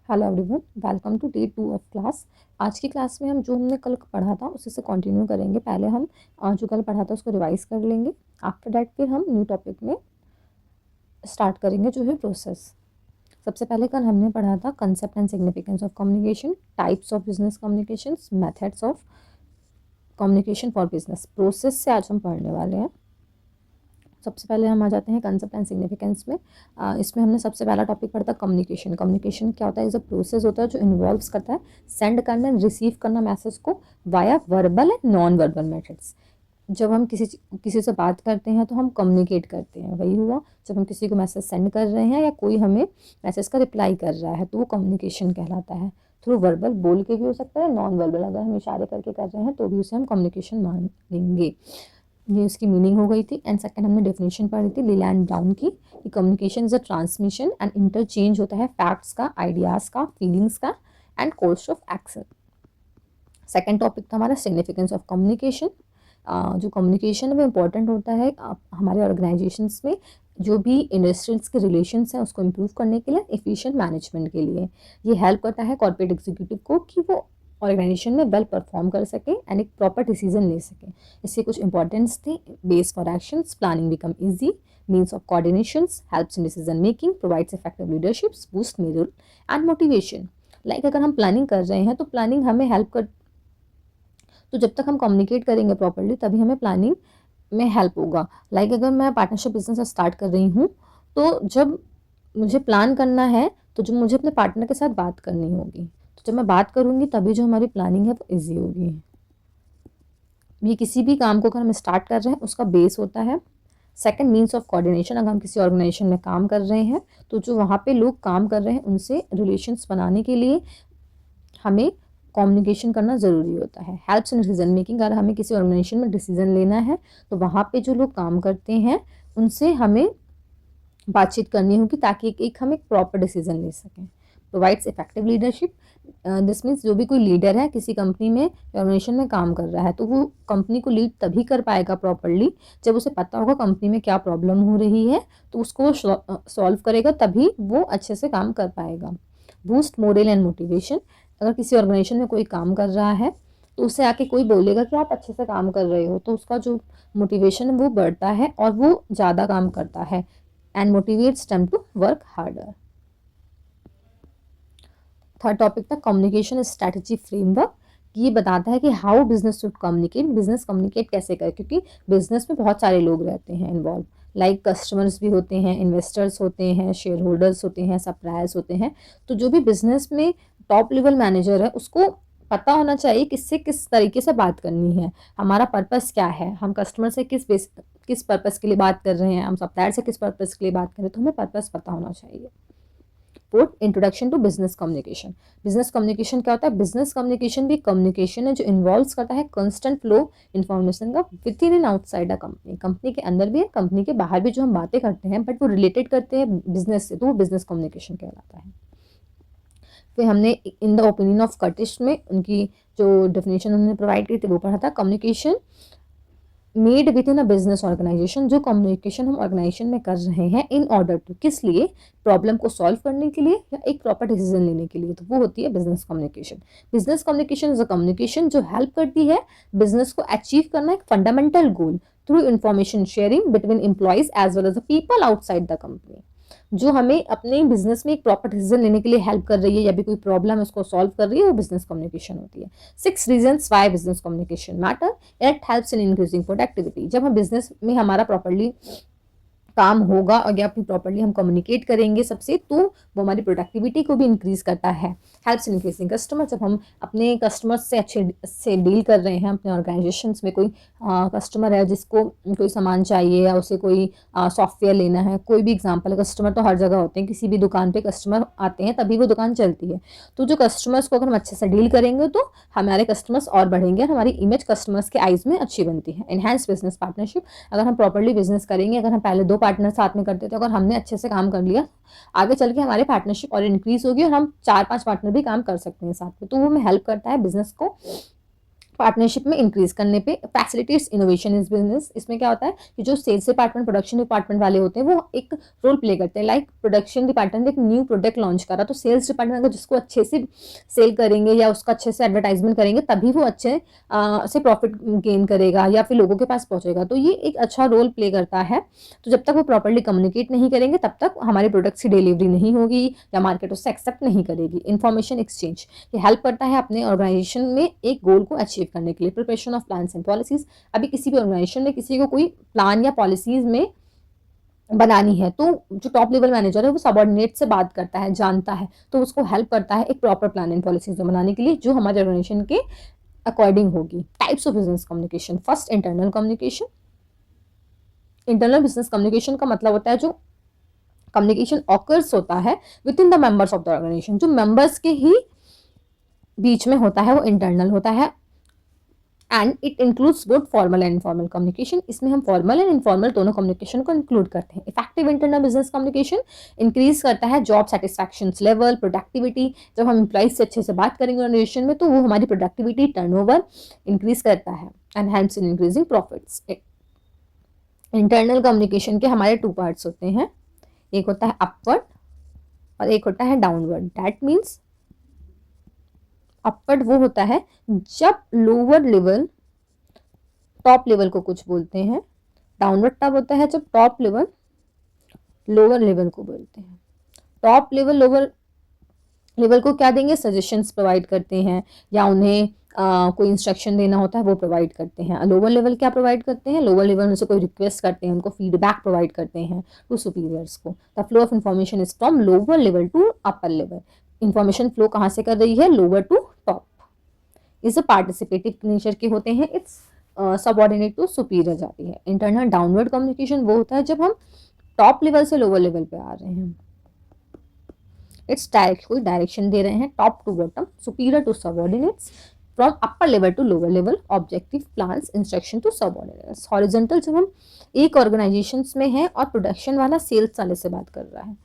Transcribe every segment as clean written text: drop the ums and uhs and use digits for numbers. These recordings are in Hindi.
Hello everyone, welcome to day 2 of class. आज की क्लास में हम जो हमने कल पढ़ा था उसी से कंटिन्यू करेंगे। पहले हम जो कल पढ़ा था उसको रिवाइज कर लेंगे। आफ्टर दैट फिर हम न्यू टॉपिक में स्टार्ट करेंगे जो है प्रोसेस। सबसे पहले कल हमने पढ़ा था concept and significance of communication, types of business communications, methods of communication for business. Process से आज हम पढ़ने वाले हैं। सबसे पहले हम आ जाते हैं कंसेप्ट एंड सिग्निफिकेंस में। इसमें हमने सबसे पहला टॉपिक पढ़ा था कम्युनिकेशन। कम्युनिकेशन क्या होता है? इज अ प्रोसेस होता है जो इन्वॉल्व्स करता है सेंड करना एंड रिसीव करना मैसेज को via verbal and non verbal methods. जब हम किसी से बात करते हैं तो हम कम्युनिकेट करते हैं, वही हुआ। जब हम किसी को मैसेज सेंड कर रहे हैं या कोई हमें मैसेज का रिप्लाई कर रहा है तो वो कम्युनिकेशन कहलाता है। थ्रू वर्बल बोल के भी हो सकता है, नॉन वर्बल अगर हम इशारे करके कर रहे हैं तो भी उसे हम कम्युनिकेशन मान लेंगे। ये उसकी मीनिंग हो गई थी। एंड सेकंड हमने डेफिनेशन पढ़ी थी लीलैंड ब्राउन की कि communication is a transmission and interchange होता है फैक्ट्स का, आइडियाज़ का, फीलिंग्स का and course of action. Second topic था हमारा सिग्निफिकेंस ऑफ कम्युनिकेशन। जो कम्युनिकेशन है वो इम्पोर्टेंट होता है हमारे ऑर्गेनाइजेशंस में जो भी इंडस्ट्रीज के रिलेशंस हैं उसको इम्प्रूव करने के लिए, एफिशिएंट मैनेजमेंट के लिए। ये हेल्प करता है कॉर्पोरेट एग्जीक्यूटिव को कि वो ऑर्गेनाइजेशन में वेल परफॉर्म कर सके एंड एक प्रॉपर डिसीजन ले सके। इससे कुछ इंपॉर्टेंस थी। Base for actions, planning become easy, means of coordinations, helps in decision making, provides effective leaderships, boost morale and motivation। Like अगर हम प्लानिंग कर रहे हैं तो प्लानिंग हमें हेल्प कर, तो जब तक हम कम्युनिकेट करेंगे प्रॉपरली तभी हमें प्लानिंग में हेल्प होगा। लाइक अगर मैं पार्टनरशिप बिजनेस स्टार्ट कर रही हूँ तो जब मुझे प्लान करना है तो जब मुझे अपने पार्टनर के साथ बात करनी होगी, तो जब मैं बात करूँगी तभी जो हमारी प्लानिंग है वो ईजी होगी। ये किसी भी काम को अगर हम स्टार्ट कर रहे हैं उसका बेस होता है। सेकंड मीन्स ऑफ कोऑर्डिनेशन, अगर हम किसी ऑर्गेनाइजेशन में काम कर रहे हैं तो जो वहाँ पे लोग काम कर रहे हैं उनसे रिलेशंस बनाने के लिए हमें कम्युनिकेशन करना ज़रूरी होता है। हेल्प्स इन डिसीजन मेकिंग, अगर हमें किसी ऑर्गेनाइजेशन में डिसीजन लेना है तो वहाँ पे जो लोग काम करते हैं उनसे हमें बातचीत करनी होगी ताकि एक हम एक प्रॉपर डिसीजन ले सकें। Provides effective leadership, this means जो भी कोई लीडर है किसी कंपनी में ऑर्गेनाइजेशन में काम कर रहा है तो वो कंपनी को लीड तभी कर पाएगा प्रॉपरली जब उसे पता होगा कंपनी में क्या प्रॉब्लम हो रही है, तो उसको वो सॉल्व करेगा, तभी वो अच्छे से काम कर पाएगा। बूस्ट मोरल एंड मोटिवेशन, अगर किसी ऑर्गेनाइजेशन में कोई काम कर रहा है तो उससे आके कोई बोलेगा कि आप अच्छे से काम कर रहे हो तो उसका जो मोटिवेशन है वो बढ़ता है और वो ज़्यादा काम करता है and motivates them to work harder. Third topic था कम्युनिकेशन स्ट्रैटेजी फ्रेमवर्क। ये बताता है कि how business should communicate, business communicate कैसे करे, क्योंकि बिजनेस में बहुत सारे लोग रहते हैं इन्वॉल्व। लाइक कस्टमर्स भी होते हैं, इन्वेस्टर्स होते हैं, शेयर होल्डर्स होते हैं, सप्लायर्स होते हैं। तो जो भी बिजनेस में टॉप लेवल मैनेजर है उसको पता होना चाहिए किससे किस तरीके से बात करनी है, हमारा पर्पस क्या है, हम कस्टमर से किस पर्पस के लिए बात कर रहे हैं, हम सप्लायर से किस पर्पस के लिए बात कर रहे हैं, तो हमें पर्पस पता होना चाहिए। Fourth, introduction to business communication. Business communication क्या होता है? बिजनेस कम्युनिकेशन भी कम्युनिकेशन है जो इन्वॉल्व करता है कंस्टेंट फ्लो इन्फॉर्मेशन का with in and outside a company. Company के अंदर भी है, कंपनी के बाहर भी जो हम बातें करते हैं बट वो रिलेटेड करते हैं बिजनेस से, तो वो बिजनेस कम्युनिकेशन कहलाता है। फिर हमने इन द ओपिनियन ऑफ कर्टिश में उनकी जो डेफिनेशन उन्होंने प्रोवाइड की थी वो पढ़ा था। Communication made within a business organization, जो कम्युनिकेशन हम ऑर्गेनाइजेशन में कर रहे हैं इन ऑर्डर टू, किस लिए? प्रॉब्लम को सॉल्व करने के लिए या एक प्रॉपर डिसीजन लेने के लिए, तो वो होती है business communication. Business communication is a communication जो हेल्प करती है बिजनेस को अचीव करना एक fundamental goal through information sharing between employees as well as the people outside the company, जो हमें अपने बिजनेस में एक प्रॉपर डिसीजन लेने के लिए हेल्प कर रही है या भी कोई प्रॉब्लम है उसको सॉल्व कर रही है, वो बिजनेस कम्युनिकेशन होती है। 6 reasons why business communication matter, it helps in increasing productivity. जब हम बिजनेस में हमारा प्रॉपरली काम होगा और या फिर प्रॉपरली हम कम्युनिकेट करेंगे सबसे, तो वो हमारी प्रोडक्टिविटी को भी इंक्रीज करता है। हेल्प्स इन इंक्रीजिंग कस्टमर, जब हम अपने कस्टमर्स से अच्छे से डील कर रहे हैं, अपने ऑर्गेनाइजेशन में कोई कस्टमर है जिसको कोई सामान चाहिए या उसे कोई सॉफ्टवेयर लेना है, कोई भी एग्जाम्पल है, कस्टमर तो हर जगह होते हैं, किसी भी दुकान पे कस्टमर आते हैं तभी वो दुकान चलती है। तो जो कस्टमर्स को अगर हम अच्छे से डील करेंगे तो हमारे कस्टमर्स और बढ़ेंगे और हमारी इमेज कस्टमर्स के आइज में अच्छी बनती है। एनहांस बिजनेस पार्टनरशिप, अगर हम प्रॉपरली बिजनेस करेंगे, अगर हम पहले 2 पार्टनर साथ में करते थे, अगर हमने अच्छे से काम कर लिया आगे चल के हमारे पार्टनरशिप और इंक्रीज होगी और हम 4-5 पार्टनर भी काम कर सकते हैं साथ में, तो वो हमें हेल्प करता है बिजनेस को पार्टनरशिप में इंक्रीज करने पे फैसिलिटीज इनोवेशन इज बिजनेस। इसमें क्या होता है कि जो सेल्स डिपार्टमेंट प्रोडक्शन डिपार्टमेंट वाले होते हैं वो एक रोल प्ले करते हैं। लाइक प्रोडक्शन डिपार्टमेंट एक न्यू प्रोडक्ट लॉन्च करा तो सेल्स डिपार्टमेंट अगर जिसको अच्छे से सेल करेंगे या उसका अच्छे से एडवर्टाइजमेंट करेंगे तभी वो अच्छे से प्रॉफिट गेन करेगा या फिर लोगों के पास पहुंचेगा। तो ये एक अच्छा रोल प्ले करता है। तो जब तक वो प्रॉपरली कम्युनिकेट नहीं करेंगे तब तक हमारे प्रोडक्ट्स की डिलीवरी नहीं होगी या मार्केट उससे एक्सेप्ट नहीं करेगी। इन्फॉर्मेशन एक्सचेंज ये हेल्प करता है अपने ऑर्गेनाइजेशन में एक गोल को अचीव करने के लिए। Preparation of plans and policies, अभी किसी भी ऑर्गेनाइजेशन में किसी को कोई प्लान या पॉलिसीज में बनानी है तो जो टॉप लेवल मैनेजर है वो सबऑर्डिनेट से बात करता है, जानता है, तो उसको हेल्प करता है एक प्रॉपर प्लान एंड पॉलिसीज बनाने के लिए जो हमारे ऑर्गेनाइजेशन के अकॉर्डिंग होगी। Types of business communication, first internal communication. Internal business communication का मतलब होता है जो कम्युनिकेशन ऑकर्स होता है within the members of the organization, जो मेंबर्स के ही बीच में होता है वो इंटरनल होता है। And it includes both formal and informal communication. इसमें हम फॉर्मल एंड इनफॉर्मल दोनों कम्युनिकेशन को इंक्लूड करते हैं। Effective internal business communication increase करता है जॉब सेटिस्फैक्शन लेवल, प्रोडक्टिविटी। जब हम एम्प्लॉइज से अच्छे से बात करेंगे ऑर्गेनाइजेशन में तो वो हमारी प्रोडक्टिविटी, टर्नओवर इंक्रीज करता है and helps in increasing profits. Internal communication के हमारे टू पार्ट्स होते हैं, एक होता है अपवर्ड और एक होता है डाउनवर्ड। दैट मीन्स अपवर्ड वो होता है जब लोअर लेवल टॉप लेवल को कुछ बोलते हैं, डाउनवर्ड तब होता है जब टॉप लेवल लोअर लेवल को बोलते हैं। टॉप लेवल लोअर लेवल को क्या देंगे, सजेशंस प्रोवाइड करते हैं या उन्हें कोई इंस्ट्रक्शन देना होता है वो प्रोवाइड करते हैं। लोअर लेवल क्या प्रोवाइड करते हैं, लोअर लेवल उनसे कोई रिक्वेस्ट करते हैं, उनको फीडबैक प्रोवाइड करते हैं टू सुपीरियर्स को। The flow of information is from lower level to upper level. Information flow कहाँ से कर रही है, लोअर टू टॉप। इस पार्टिसिपेटिव नेचर के होते हैं, इट्स सबऑर्डिनेट टू सुपीरियर जाती है। इंटरनल डाउनवर्ड कम्युनिकेशन वो होता है जब हम टॉप लेवल से लोअर लेवल पे आ रहे हैं। इट्स डायरेक्ट, कोई डायरेक्शन दे रहे हैं, top to bottom, superior to subordinates, from upper level to lower level, objective, plans, instruction to subordinates. Horizontal जब हम एक ऑर्गेनाइजेशन में हैं और प्रोडक्शन वाला सेल्स वाले से बात कर रहा है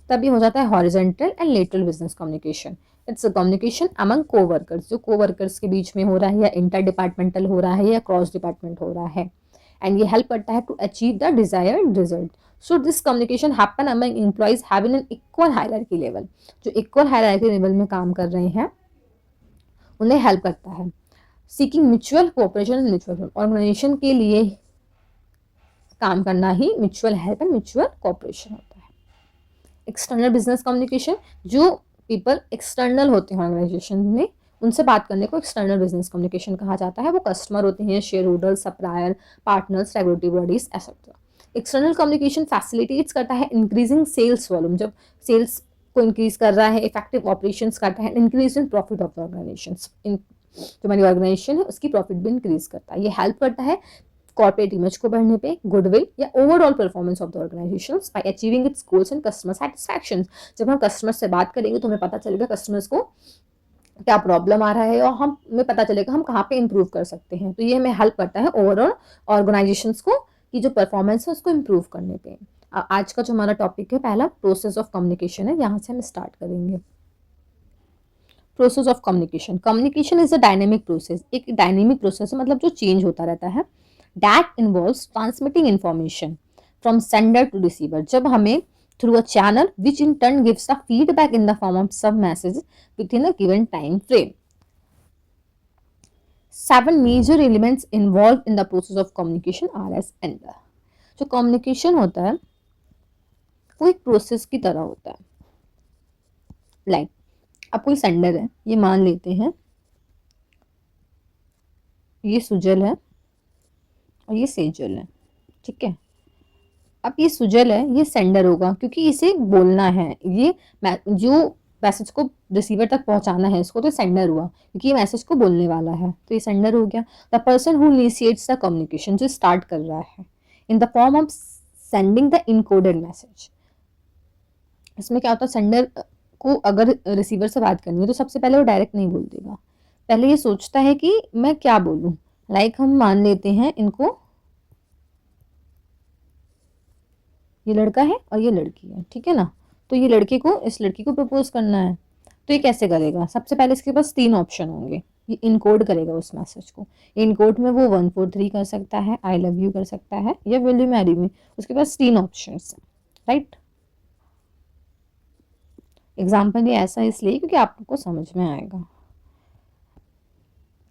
तभी हो जाता है horizontal and lateral business communication. It's a communication among coworkers, जो कोवर्कर्स के बीच में हो रहा है या इंटर डिपार्टमेंटल हो रहा है या क्रॉस डिपार्टमेंट हो रहा है। एंड ये हेल्प करता है to achieve the desired result. So this communication happen among employees having an equal hierarchy level, जो इक्वल हायरार्की लेवल में काम कर रहे हैं उन्हें हेल्प करता है। Seeking mutual cooperation and mutual, organization के लिए काम करना ही mutual help and mutual cooperation होता है। एक्सटर्नल बिजनेस कम्युनिकेशन, जो पीपल एक्सटर्नल होते हैं ऑर्गेनाइजेशन में उनसे बात करने को एक्सटर्नल बिजनेस कम्युनिकेशन कहा जाता है। वो कस्टमर होते हैं, share holder, supplier, partners, regulatory bodies etcetera. External communication facilitates करता है इंक्रीजिंग सेल्स वॉल्यूम, जब सेल्स को इंक्रीज कर रहा है, इफेक्टिव ऑपरेशंस करता है, increase in profit of the organisations, जो हमारी ऑर्गेनाइजेशन है उसकी प्रॉफिट भी इंक्रीज करता है। ये हेल्प करता है कॉर्पोरेट इमेज को बढ़ने पे, गुडविल या overall performance of the organization by achieving its goals and customer satisfaction. जब हम कस्टमर से बात करेंगे तो हमें पता चलेगा कस्टमर्स को क्या प्रॉब्लम आ रहा है और हमें पता चलेगा हम कहाँ पे इम्प्रूव कर सकते हैं। तो ये हमें हेल्प करता है ओवरऑल ऑर्गेनाइजेशंस को की जो परफॉर्मेंस है उसको इम्प्रूव करने पे। आज का जो हमारा टॉपिक है पहला प्रोसेस ऑफ कम्युनिकेशन है, यहाँ से हम स्टार्ट करेंगे। Process of communication, communication is a dynamic process, एक डायनेमिक प्रोसेस है मतलब जो चेंज होता रहता है। That involves transmitting information from sender to receiver, जब हमें through a channel which in turn gives a feedback in the form of some message within a given time frame. 7 major elements involved in the process of communication are as under. जो communication होता है वो एक प्रोसेस की तरह होता है। लाइक अब कोई सेंडर है, ये मान लेते हैं ये सुजल है और ये सेजल है, ठीक है। अब ये सुजल है, ये सेंडर होगा क्योंकि इसे बोलना है, ये जो मैसेज को रिसीवर तक पहुंचाना है इसको तो सेंडर हुआ क्योंकि ये मैसेज को बोलने वाला है, तो ये सेंडर हो गया। The person who initiates the communication, जो स्टार्ट कर रहा है, in the form of sending the encoded message. इसमें क्या होता है, सेंडर को अगर रिसीवर से बात करनी है तो सबसे पहले वो डायरेक्ट नहीं बोल देगा, पहले ये सोचता है कि मैं क्या बोलूँ। लाइक हम मान लेते हैं इनको, ये लड़का है और ये लड़की है, ठीक है ना। तो ये लड़के को इस लड़की को प्रपोज करना है, तो ये कैसे करेगा? सबसे पहले इसके पास 3 ऑप्शन होंगे, ये इनकोड करेगा उस मैसेज को। इनकोड में वो 143 कर सकता है, आई लव यू कर सकता है, या विल यू मैरी मी। उसके पास 3 ऑप्शंस हैं, राइट। एग्जाम्पल ये ऐसा इसलिए क्योंकि आपको समझ में आएगा।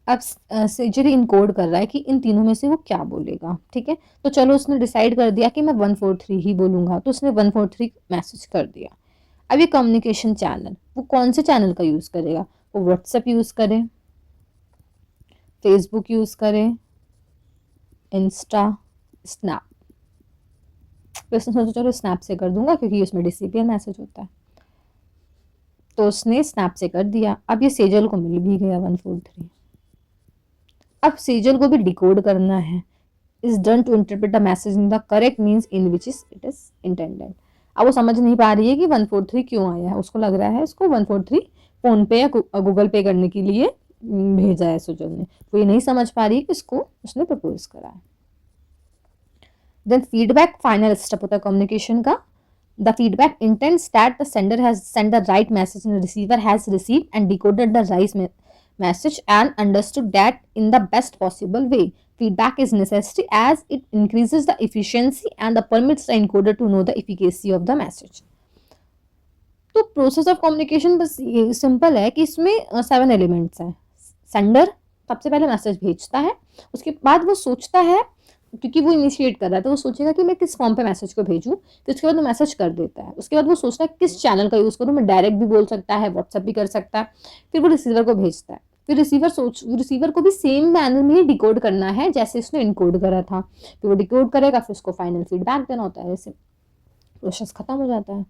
अब सेजरी इनकोड कर रहा है कि इन तीनों में से वो क्या बोलेगा, ठीक है। तो चलो उसने डिसाइड कर दिया कि मैं 143 ही बोलूंगा, तो उसने 143 मैसेज कर दिया। अब ये कम्युनिकेशन चैनल, वो कौन से चैनल का यूज करेगा? वो व्हाट्सएप यूज करे, फेसबुक यूज करे, इंस्टा, स्नैप। तो उसने सोचा चलो स्नैप से कर दूंगा क्योंकि उसमें डिसिपियर मैसेज होता है, तो उसने स्नैप से कर दिया। अब ये सेजल को मिल भी गया 143। अब सेजल को भी डिकोड करना है, is done to interpret the message in the correct means in which is it is intended। अब वो समझ नहीं पा रही है कि 143 क्यों आया है, उसको लग रहा है इसको 143 फोन पे या गूगल पे करने के लिए भेजा है सुजल ने। वो ये नहीं समझ पा रही है कि इसको उसने प्रपोज करा है। देन फीडबैक फाइनल स्टेप होता है कम्युनिकेशन का। The feedback intends that the sender has sent the right message and the receiver has received and decoded the right message and understood that in the best possible way. Feedback is necessary as it increases the efficiency and the permits the encoder to know the efficacy of the message। तो प्रोसेस ऑफ कम्युनिकेशन बस ये सिंपल है कि इसमें 7 एलिमेंट्स हैं। सेंडर सबसे पहले मैसेज भेजता है, उसके बाद वो सोचता है, क्योंकि वो इनिशिएट कर रहा है तो वो सोचेगा कि मैं किस फॉर्म पे मैसेज को भेजूं, फिर उसके बाद वो मैसेज कर देता है। उसके बाद वो सोचता है किस चैनल का यूज़ करूं, मैं डायरेक्ट भी बोल सकता है, व्हाट्सएप भी कर सकता है। फिर वो रिसीवर को भेजता है, फिर रिसीवर को भी सेम मैनर में ही डिकोड करना है जैसे उसने इनकोड करा था। फिर वो डिकोड करेगा, फिर उसको फाइनल फीडबैक देना होता है, ऐसे प्रोसेस खत्म हो जाता है।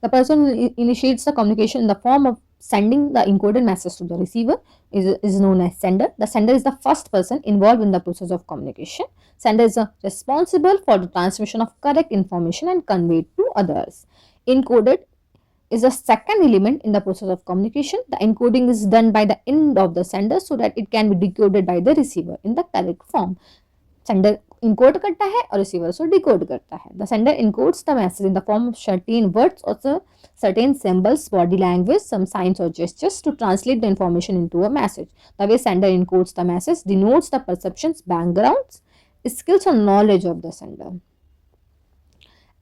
The person initiates the communication in the form of sending the encoded message to the receiver is known as sender. The sender is the first person involved in the process of communication. Sender is responsible for the transmission of correct information and conveyed to others. Encoded is the second element in the process of communication. The encoding is done by the end of the sender so that it can be decoded by the receiver in the correct form. Sender encode करता है और रिसीवर उसको डिकोड करता है। The sender encodes the message in the form of certain words और certain symbols, body language, some signs or gestures to translate the information into a message. The way sender encodes the message denotes the perceptions, backgrounds, skills or knowledge of the sender.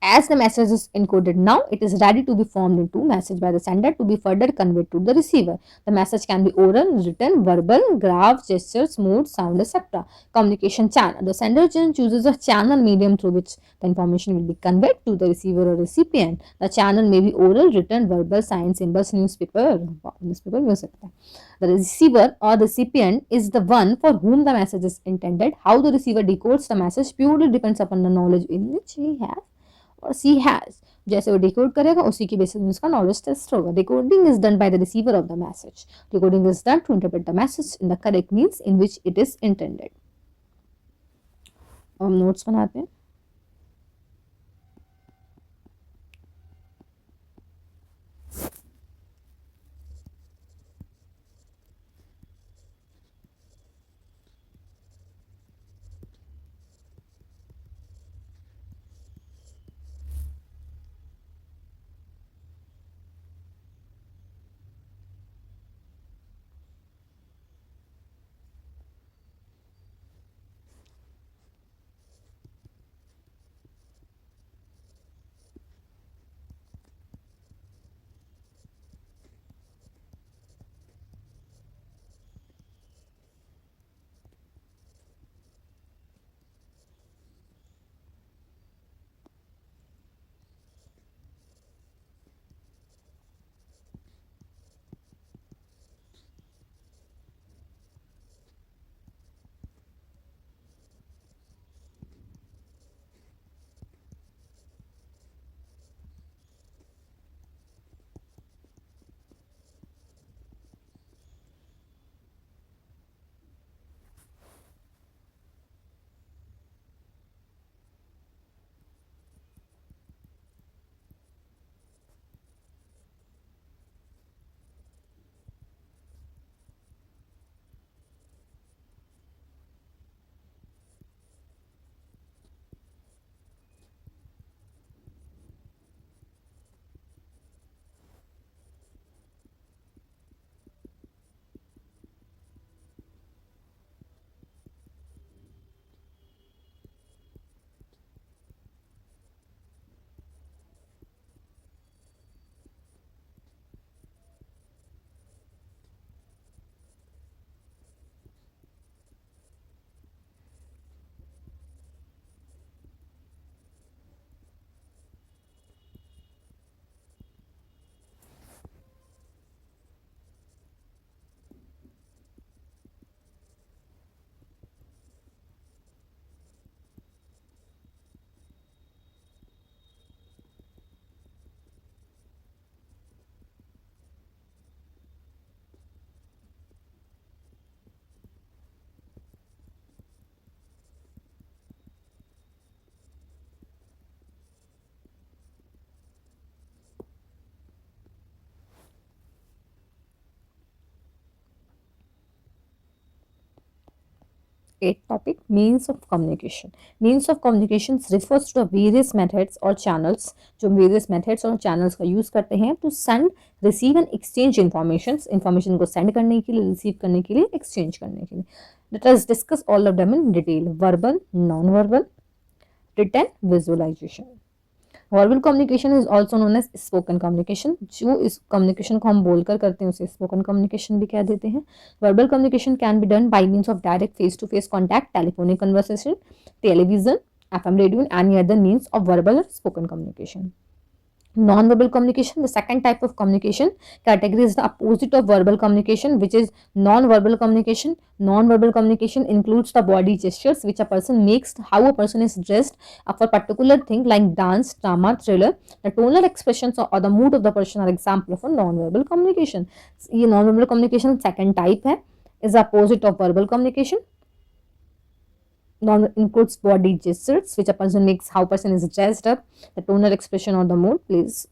As the message is encoded now, it is ready to be formed into message by the sender to be further conveyed to the receiver. The message can be oral, written, verbal, graph, gestures, mood, sound, etc. Communication channel. The sender chooses a channel medium through which the information will be conveyed to the receiver or recipient. The channel may be oral, written, verbal, sign, symbols, newspaper भी हो सकता है. The receiver or recipient is the one for whom the message is intended. How the receiver decodes the message purely depends upon the knowledge in which he has और सी हैज। जैसे वो डिकोड करेगा उसी की बेसिस में उसका नॉलेज टेस्ट होगा। Decoding is done by the receiver of the message. Decoding is done to interpret the message in the correct means in which it is intended. हम नोट्स बनाते हैं। Eighth topic, means of communication. Means of communication refers to the various methods or channels, जो various methods और channels का use करते हैं to send, receive and exchange information को send करने के लिए, receive करने के लिए, exchange करने के लिए. Let us discuss all of them in detail. Verbal, non-verbal, written, visualization. Verbal communication is also known as spoken communication. जो इस कम्युनिकेशन को हम बोलकर करते हैं उसे स्पोकन कम्युनिकेशन भी कह देते हैं. Verbal communication can be done by means of direct face to face contact, telephonic conversation, television, FM radio and any other means of verbal or spoken communication. Non-verbal communication, the second type of communication category, is the opposite of verbal communication, which is non-verbal communication. Non-verbal communication includes the body gestures which a person makes, how a person is dressed for particular thing like dance, drama, thriller. The tonal expressions or the mood of the person are example of a non-verbal communication. ये non-verbal communication second type है, is the opposite of verbal communication. Non includes body gestures which a person makes, how person is dressed up, the tonal expression or the mood. Please,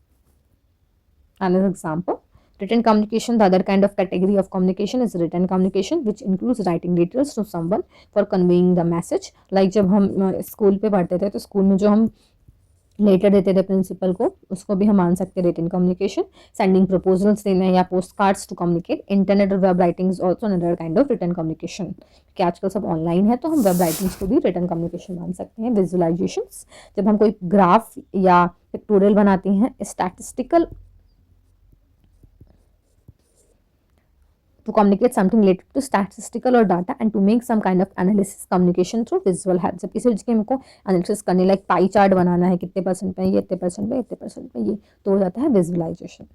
another example. Written communication, the other kind of category of communication is written communication, which includes writing details to someone for conveying the message. Like जब हम स्कूल पे पढ़ते थे तो स्कूल में जो हम लेटर देते थे प्रिंसिपल को, उसको भी हम मान सकते हैं रिटन कम्युनिकेशन. सेंडिंग प्रपोजल्स देना या post cards to communicate. Internet और web writing is also another kind of written communication. कि आजकल सब ऑनलाइन है तो हम वेब राइटिंग्स को भी रिटन कम्युनिकेशन मान सकते हैं. विजुअलाइजेशंस, जब हम कोई ग्राफ या पिक्टोरियल बनाते हैं. Statistical, to communicate something related to statistical or data and to make some kind of analysis, communication through visual help. जब किसी चीज़ की हमको एनालिसिस करनी, लाइक पाई चार्ट बनाना है, कितने परसेंट पे ये, इतने परसेंट पे, इतने परसेंट पे ये, तो हो जाता है visualisation.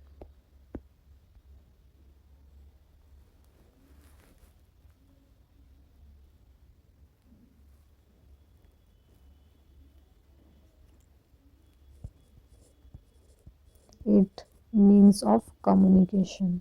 It means of communication.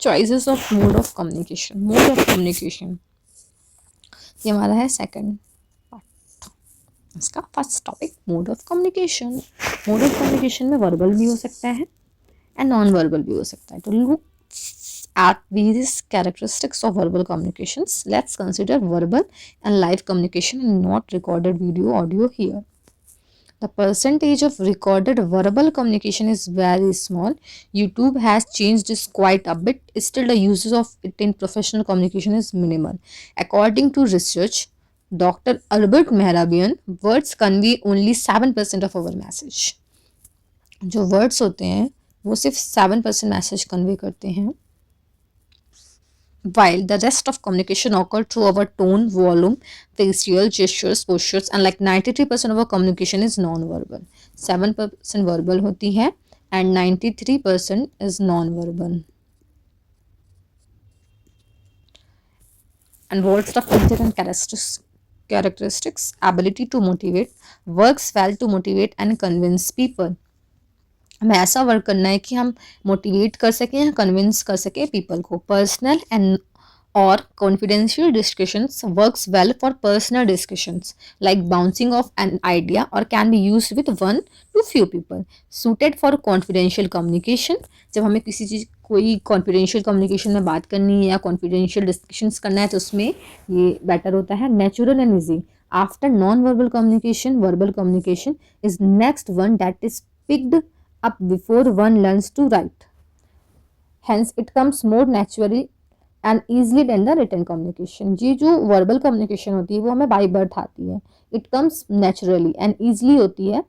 choices of mode of communication. Mode of communication, ये हमारा है सेकंड पार्ट इसका. First topic mode of communication. Mode of communication में वर्बल भी हो सकता है एंड नॉन वर्बल भी हो सकता है. तो look at various characteristics of verbal communications. Let's consider verbal and live communication and not recorded video audio here. The percentage of recorded verbal communication is very small. YouTube has changed this quite a bit. Still, the uses of it in professional communication is minimal. According to research, Dr. Albert Mehrabian, words convey only 7% of our message. जो words होते हैं वो सिर्फ 7% मैसेज कन्वे करते हैं, while the rest of communication occur through our tone, volume, facial gestures, postures, and like 93% of our communication is non-verbal. 7% verbal होती है and 93% is non-verbal. And what's the feature and characteristics? Ability to motivate. Works well to motivate and convince people. हमें ऐसा वर्क करना है कि हम मोटिवेट कर सकें या कन्विंस कर सकें पीपल को. पर्सनल एंड और confidential discussions works well for personal discussions like bouncing off an idea और can be use with 1 to few people. Suited for confidential communication. जब हमें किसी चीज़ कोई कॉन्फिडेंशियल कम्युनिकेशन में बात करनी है या कॉन्फिडेंशियल डिस्कशंस करना है तो उसमें ये बेटर होता है. Natural and easy. After non verbal communication, verbal communication is next one that is picked up before one learns to write. Hence, it comes more naturally and easily than the written communication. ये जो verbal communication होती है वो हमें by birth आती है. It comes naturally and easily होती है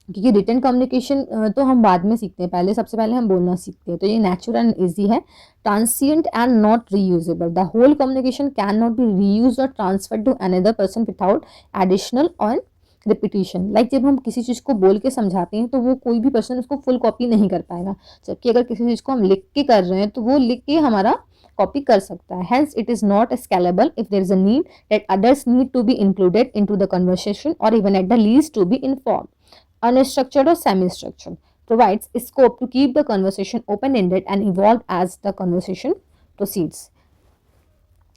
क्योंकि written communication तो हम बाद में सीखते हैं. पहले सबसे पहले हम बोलना सीखते हैं. तो ये natural and easy है. Transient and not reusable. The whole communication cannot be reused or transferred to another person without additional or repetition. Like जब हम किसी चीज़ को बोल के समझाते हैं तो वो कोई भी पर्सन उसको फुल कॉपी नहीं कर पाएगा, जबकि अगर किसी चीज़ को हम लिख के कर रहे हैं तो वो लिख के हमारा कॉपी कर सकता है. Hence it is not scalable if there is a need that others need to be included into the conversation और even at the least to be inform. Unstructured और semi structured provides scope to keep the conversation open-ended and evolve as the conversation proceeds.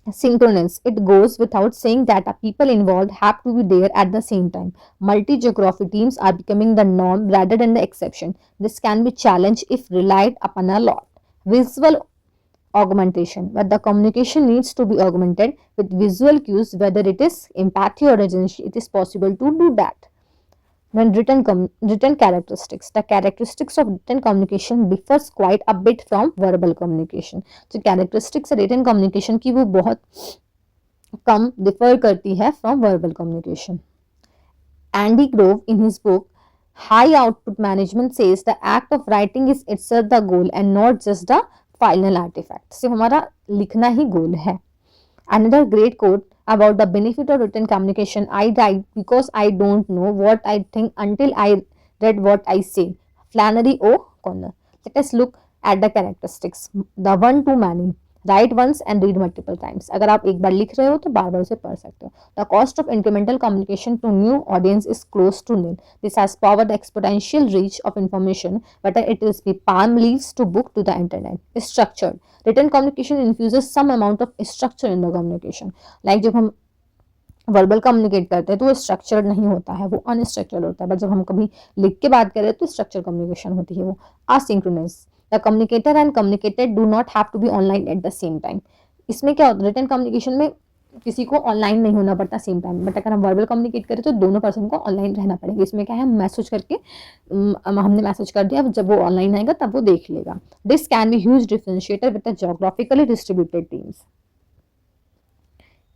Synchronous. It goes without saying that the people involved have to be there at the same time. Multi-geography teams are becoming the norm rather than the exception. This can be challenged if relied upon a lot. Visual augmentation. But the communication needs to be augmented with visual cues, whether it is empathy or urgency, it is possible to do that. Then written characteristics. The characteristics of written communication differs quite a bit from verbal communication. So characteristics written communication की वो बहुत कम differ करती है from verbal communication. Andy Grove in his book High Output Management says the act of writing is itself the goal and not just the final artifact. सिर्फ हमारा लिखना ही goal है. Another great quote about the benefit of written communication. I write because I don't know what I think until I read what I say. Flannery O'Connor. Let us look at the characteristics. The one to many. Write once and read multiple times. अगर आप एक बार लिख रहे हो तो बार बार उसे पढ़ सकते हो. The cost of incremental communication to new audience is close to nil. This has powered the exponential reach of information, whether it is the palm leaves to book to the internet. Is structured. Written communication infuses some amount of structure in the communication. Like जब हम वर्बल कम्युनिकेट करते हैं तो वो स्ट्रक्चर्ड नहीं होता है, वो अनस्ट्रक्चर्ड होता है. बट जब हम कभी लिख के बात करें तो स्ट्रक्चर कम्युनिकेशन होती है वो. Asynchronous. The communicator and communicated do not have to be online at the same time. इसमें क्या होता है, रिटन कम्युनिकेशन में किसी को ऑनलाइन नहीं होना पड़ता सेम टाइम. बट अगर हम वर्बल कम्युनिकेट करें तो दोनों पर्सन को ऑनलाइन रहना पड़ेगा. इसमें क्या है, हम मैसेज करके हमने मैसेज कर दिया, जब वो ऑनलाइन आएगा तब वो देख लेगा. This can be huge differentiator with the geographically distributed teams.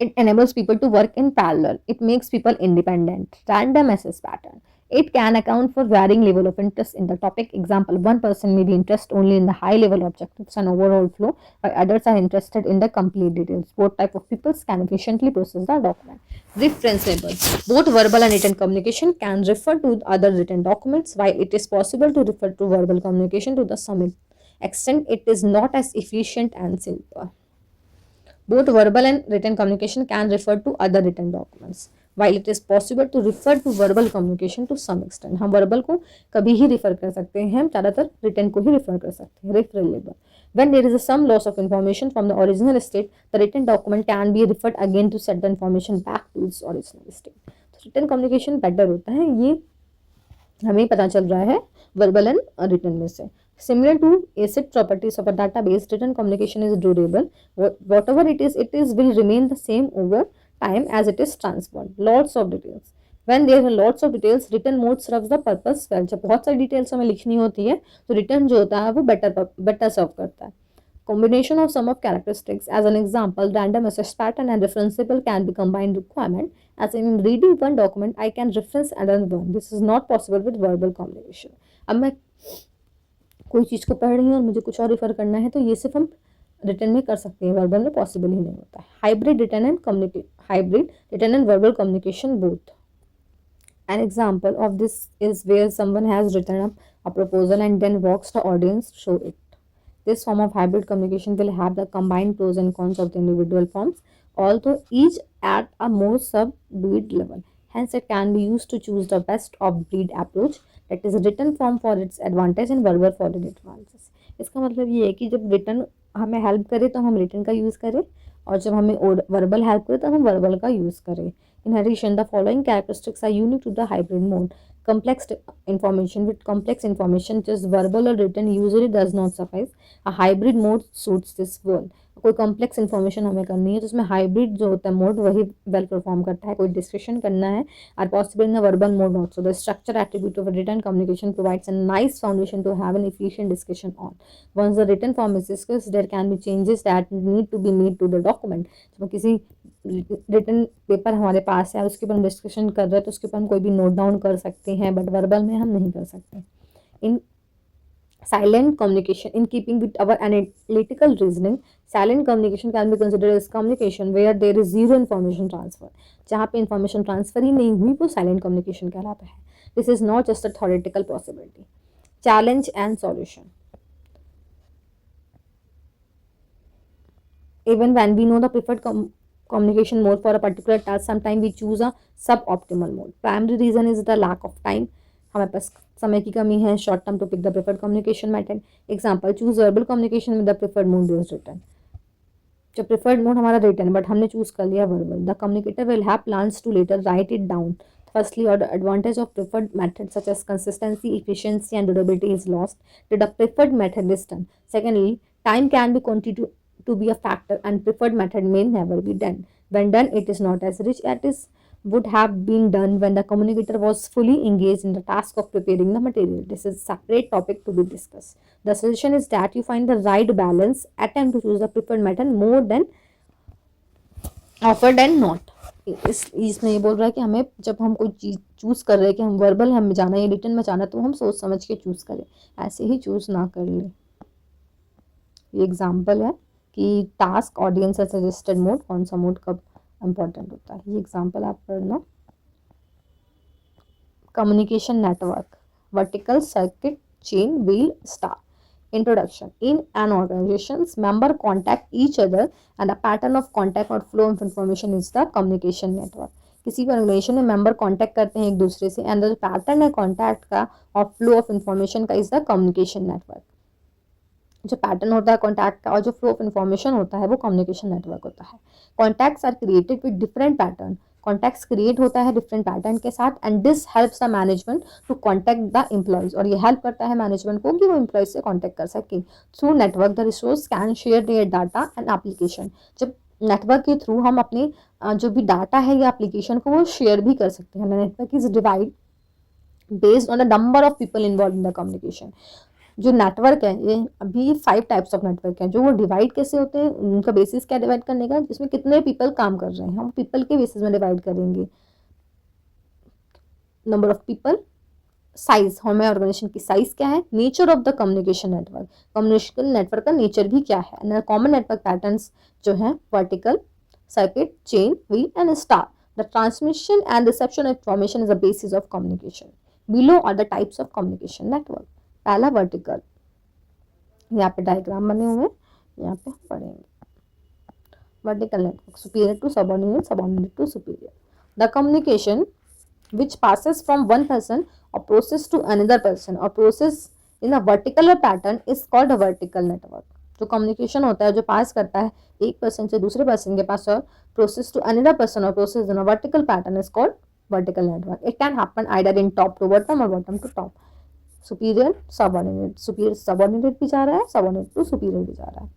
It enables people to work in parallel. It makes people independent. Random access pattern. It can account for varying level of interest in the topic. Example, one person may be interested only in the high level objectives and overall flow, while others are interested in the complete details. Both type of people can efficiently process the document. Referenceable. Both verbal and written communication can refer to other written documents, while it is possible to refer to verbal communication to the some extent. It is not as efficient and simple. Both verbal and written communication can refer to other written documents. while it is possible to refer to verbal communication to some extent. हम verbal को कभी ही refer कर सकते हैं, हम ज़्यादातर written को ही refer कर सकते हैं. Referable. When there is some loss of information from the original state, the written document can be referred again to set the information back to its original state. तो written communication better होता है, ये हमें पता चल रहा है verbal and written में से. Similar to ACID properties of a database, written communication is durable. Whatever it is will remain the same over time as it is transferred. Lots of details. When there are lots of details, written mode serves the purpose well. जब बहुत सारी details हमें लिखनी होती है तो written जो होता है वो better serve करता है. Combination of sum of characteristics. As an example, random access pattern and referenceable can be combined requirement. As in reading one document, I can reference another one. This is not possible with verbal communication. अब मैं कोई चीज़ को पढ़ रही हूँ और मुझे कुछ और रिफर करना है तो ये सिर्फ हम रिटर्न में कर सकते हैं, वर्बल में पॉसिबल ही नहीं होता है. Hybrid return and verbal communication both. An example of this is where someone has written up a proposal and then walks the audience through it. This form of hybrid communication will have the combined pros and cons of the individual forms, although each at a more subdued level. Hence, it can be used to choose the best of breed approach, that is written form for its advantage and verbal for its advantages. इसका मतलब ये है कि जब रिटर्न हमें हेल्प करे तो हम रिटर्न का यूज़ करें और जब हमें वर्बल हेल्प करे तो हम वर्बल का यूज़ करें. In addition, the following characteristics are unique to the hybrid mode. Complex information. With complex information, just verbal or written usually does not suffice. A hybrid mode suits this well. कोई कॉम्प्लेक्स इन्फॉर्मेशन हमें करनी है तो उसमें हाइब्रिड जो होता है मोड वही वेल परफॉर्म करता है. कोई डिस्कशन करना है are possible in the verbal mode also. The structure attribute of written communication provides a nice foundation to have an efficient discussion on. Once the written form is discussed there can be changes that need to be made to the document. जब किसी रिटन पेपर हमारे पास है उसके ऊपर हम डिस्कशन कर रहे हैं तो उसके ऊपर हम कोई भी नोट डाउन कर सकते हैं, बट वर्बल में हम नहीं कर सकते. इन silent communication, in keeping with our analytical reasoning, silent communication can be considered as communication where there is zero information transfer. जहाँ पे information transfer ही नहीं हुई वो silent communication कहलाता है. This is not just a theoretical possibility. Challenge and solution. Even when we know the preferred communication mode for a particular task, sometimes we choose a suboptimal mode. Primary reason is the lack of time. हमारे पास समय की कमी है. Short term to pick the preferred communication method. Example, choose verbal communication with the preferred mode is written. जो प्रेफर्ड मोड हमारा रिटन बट हमने चूज कर लिया verbal. The communicator will have plans to later write it down. Firstly, or the advantage of preferred method such as consistency, efficiency, and durability is lost. Did the preferred method is done. Secondly, time can be continued to be a factor, and preferred method may never be done. When done, it is not as rich as it would have been done when the communicator was fully engaged in the task of preparing the material. This is a separate topic to be discussed. The solution is that you find the right balance, attempt to choose the preferred method more than offered and not. इसमें ये बोल रहा है कि हमें जब हम कोई चीज़ चूज़ कर रहे हैं कि हम वर्बल हमें जाना है या रिटन में जाना तो हम सोच समझ के चूज़ करें, ऐसे ही चूज़ ना कर लें. ये एग्जाम्पल है कि टास्क, ऑडियंस और सजेस्टेड मोड, कौन सा मोड कब इम्पोर्टेंट होता है. ये एग्जाम्पल आप पढ़ना. Communication network, vertical, circuit, chain, wheel, star. Introduction. In an organization's member contact each other and a pattern of contact or flow of information is the communication network. किसी भी ऑर्गेनाइजेशन में मेंबर कांटेक्ट करते हैं एक दूसरे से एंड द पैटर्न है कांटेक्ट का और फ्लो ऑफ इंफॉर्मेशन का इज द कम्युनिकेशन नेटवर्क. जो पैटर्न होता है कॉन्टैक्ट का और जो फ्लो ऑफ इन्फॉर्मेशन होता है वो कम्युनिकेशन नेटवर्क होता है. Contacts are created with different pattern. Contacts create होता है डिफरेंट पैटर्न के साथ and this helps the management to contact the employees. और ये हेल्प करता है मैनेजमेंट को कि वो एम्प्लॉयज से कॉन्टैक्ट कर सके. Through network the resource can share their data and application. जब नेटवर्क के थ्रू हम अपने जो भी डाटा है या एप्लीकेशन को वो शेयर भी कर सकते हैं. Network is divide based on the number of people involve in the communication. जो नेटवर्क है ये अभी 5 टाइप्स ऑफ नेटवर्क हैं. जो वो डिवाइड कैसे होते हैं, उनका बेसिस क्या डिवाइड करने का, जिसमें कितने पीपल काम कर रहे हैं हम पीपल के बेसिस में डिवाइड करेंगे. नंबर ऑफ पीपल, साइज, हमें ऑर्गेनाइजेशन की साइज क्या है, nature of the communication network, communication network का नेचर भी क्या है. कॉमन नेटवर्क पैटर्न्स जो है vertical, circuit, chain, wheel and star. The transmission and reception of information is the basis of communication. Below are the types of communication network. पहला वर्टिकल, यहाँ पे डायग्राम बने हुए हैं, यहाँ पे पढ़ेंगे. Vertical network, superior to subordinate, subordinate to superior. The communication which passes from one person or process to another person or process in a vertical pattern is called a vertical network. जो कम्युनिकेशन होता है, जो पास करता है एक पर्सन से दूसरे पर्सन के पास और प्रोसेस टू अनदर पर्सन और process in a vertical pattern is called vertical network. It can happen either in top to bottom और bottom to top. Superior subordinate भी जा रहा है, सबऑर्डिनेट टू सुपीरियर भी जा रहा है.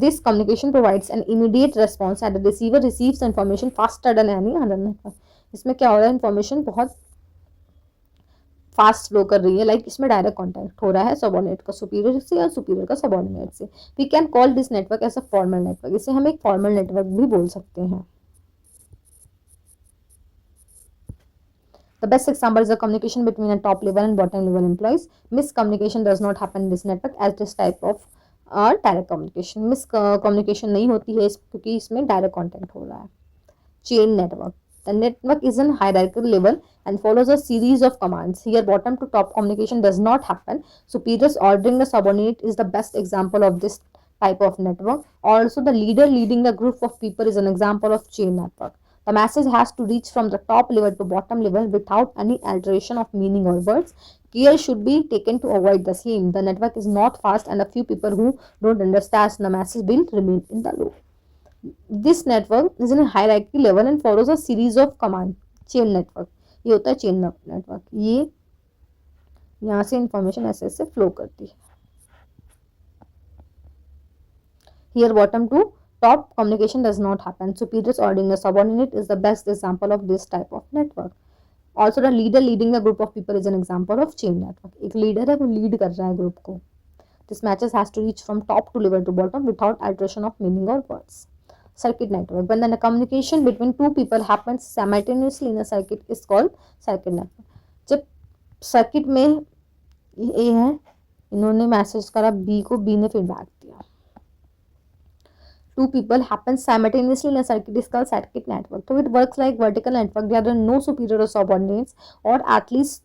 This communication provides an immediate response and the receiver receives information faster than any other network. इसमें क्या हो रहा है, इन्फॉर्मेशन बहुत फास्ट फ्लो कर रही है. लाइक इसमें डायरेक्ट कॉन्टैक्ट हो रहा है सबऑर्डिनेट का सुपीरियर से और सुपीरियर का सबऑर्डिनेट से. We can call this network as a formal network. इसे हम एक फॉर्मल नेटवर्क भी बोल सकते हैं. The best example is the communication between a top level and bottom level employees. Miscommunication does not happen in this network as this type of direct communication. Miscommunication नहीं होती है क्योंकि इसमें डायरेक्ट कॉन्टैक्ट हो रहा है. Chain network. The network is in hierarchical level and follows a series of commands. Here, bottom to top communication does not happen. Superiors ordering the subordinate is the best example of this type of network. Also, the leader leading the group of people is an example of chain network. The message has to reach from the top level to bottom level without any alteration of meaning or words. Care should be taken to avoid the same. The network is not fast and a few people who don't understand the message will remain in the loop. This network is in a hierarchy level and follows a series of command. Chain network. ये होता है चेन नेटवर्क. ये यहाँ से इंफॉर्मेशन ऐसे ऐसे फ्लो करती है. Here bottom to top communication does not happen. Superiors ordering the subordinate is the best example of this type of network. Also the leader leading the group of people is an example of chain network. एक leader है, वो lead कर रहा है group को. This message has to reach from top to level to bottom without alteration of meaning or words. Circuit network. When the communication between two people happens simultaneously in a circuit is called circuit network. जब सर्किट में ए है, इन्होंने मैसेज करा बी को, बी ने फीडबैक दिया. Two people happen simultaneously in a circuit is called circuit network. So it works like vertical network. There are no superior or subordinates, or at least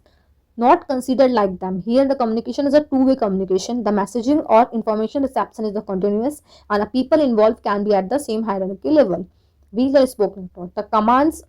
not considered like them. Here the communication is a two-way communication. The messaging or information reception is the continuous and the people involved can be at the same hierarchy level. Wheel or spoke network. The commands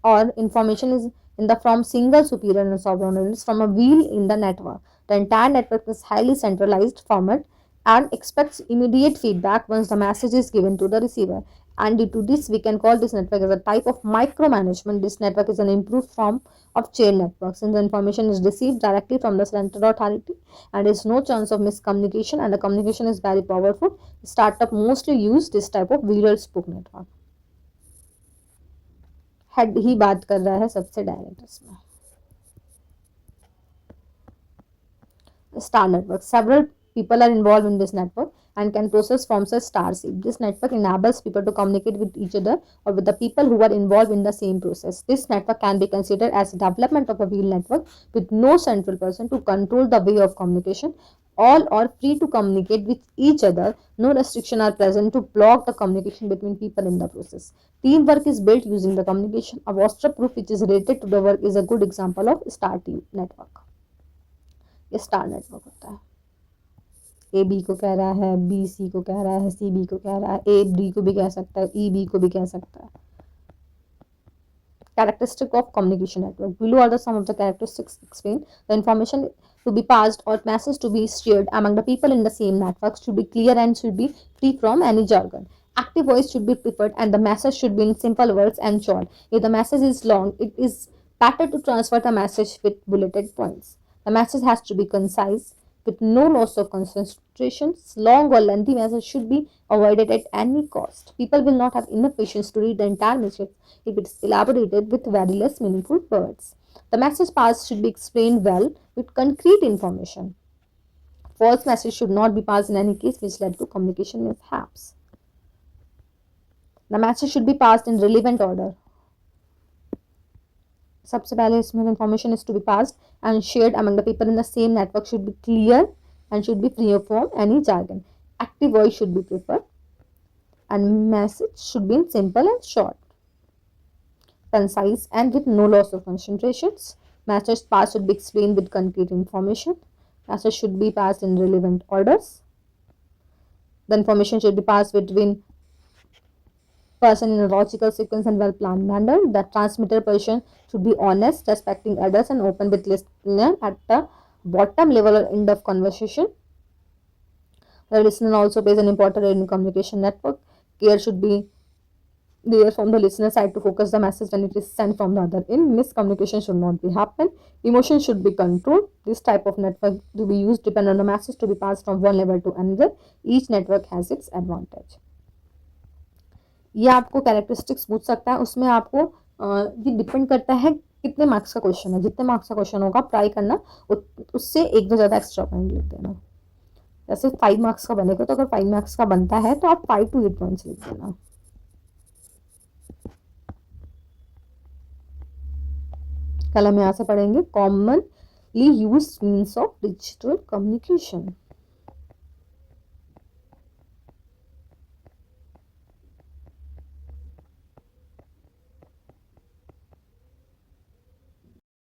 or information is in the from single superior and subordinates from a wheel in the network. The entire network is highly centralized format and expects immediate feedback once the message is given to the receiver. And due to this, we can call this network as a type of micromanagement. This network is an improved form of chain network since the information is received directly from the central authority and there is no chance of miscommunication and the communication is very powerful. Startup mostly use this type of wheel or spoke network. Head ही बात कर रहा है सबसे डायरेक्ट इसमें. Star network. Several people are involved in this network and can process forms a star seed. This network enables people to communicate with each other or with the people who are involved in the same process. This network can be considered as development of a wheel network with no central person to control the way of communication. All are free to communicate with each other. No restriction are present to block the communication between people in the process. Teamwork is built using the communication. A WhatsApp group which is related to the work is a good example of star team network. ये स्टार नेटवर्क होता है. ए बी को कह रहा है, बी सी को कह रहा है, सी बी को कह रहा है, ए डी को भी कह सकता है, ई बी को भी कह सकता है. Characteristic of communication network. Below are the some of the characteristics explained. The information to be passed or message to be shared among the people in the same network should be clear and should be free from any jargon. Active voice should be preferred and the message should be in simple words and short. If the message is long, it is better to transfer the message with bulleted points. The message has to be concise with no loss of concentration. Long or lengthy message should be avoided at any cost. People will not have enough patience to read the entire message if it is elaborated with very less meaningful words. The message passed should be explained well with concrete information. False message should not be passed in any case which led to communication mishaps. The message should be passed in relevant order. सबसे पहले इसमें information is to be passed and shared among the people in the same network should be clear and should be free from any jargon. Active voice should be preferred and message should be simple and short, concise and with no loss of concentrations. Message passed should be explained with concrete information. Message should be passed in relevant orders. The information should be passed between person in a logical sequence and well-planned manner. The transmitter person should be honest, respecting others, and open with listener at the bottom level or end of conversation. The listener also plays an important role in communication network. Care should be there from the listener side to focus the message when it is sent from the other end. Miscommunication should not be happen. Emotion should be controlled. This type of network to be used depend on the message to be passed from one level to another. Each network has its advantage. ये आपको कैरेक्टरिस्टिक्स पूछ सकता है, उसमें आपको ये डिपेंड करता है कितने मार्क्स का क्वेश्चन है। जितने मार्क्स का क्वेश्चन होगा ट्राई करना उससे एक दो ज़्यादा एक्स्ट्रा पॉइंट लिख देना। जैसे 5 मार्क्स का बनेगा तो अगर 5 मार्क्स का बनता है तो आप 5 to 8 पॉइंट्स लिख देना। कल हम यहाँ से पढ़ेंगे commonly used means of digital communication.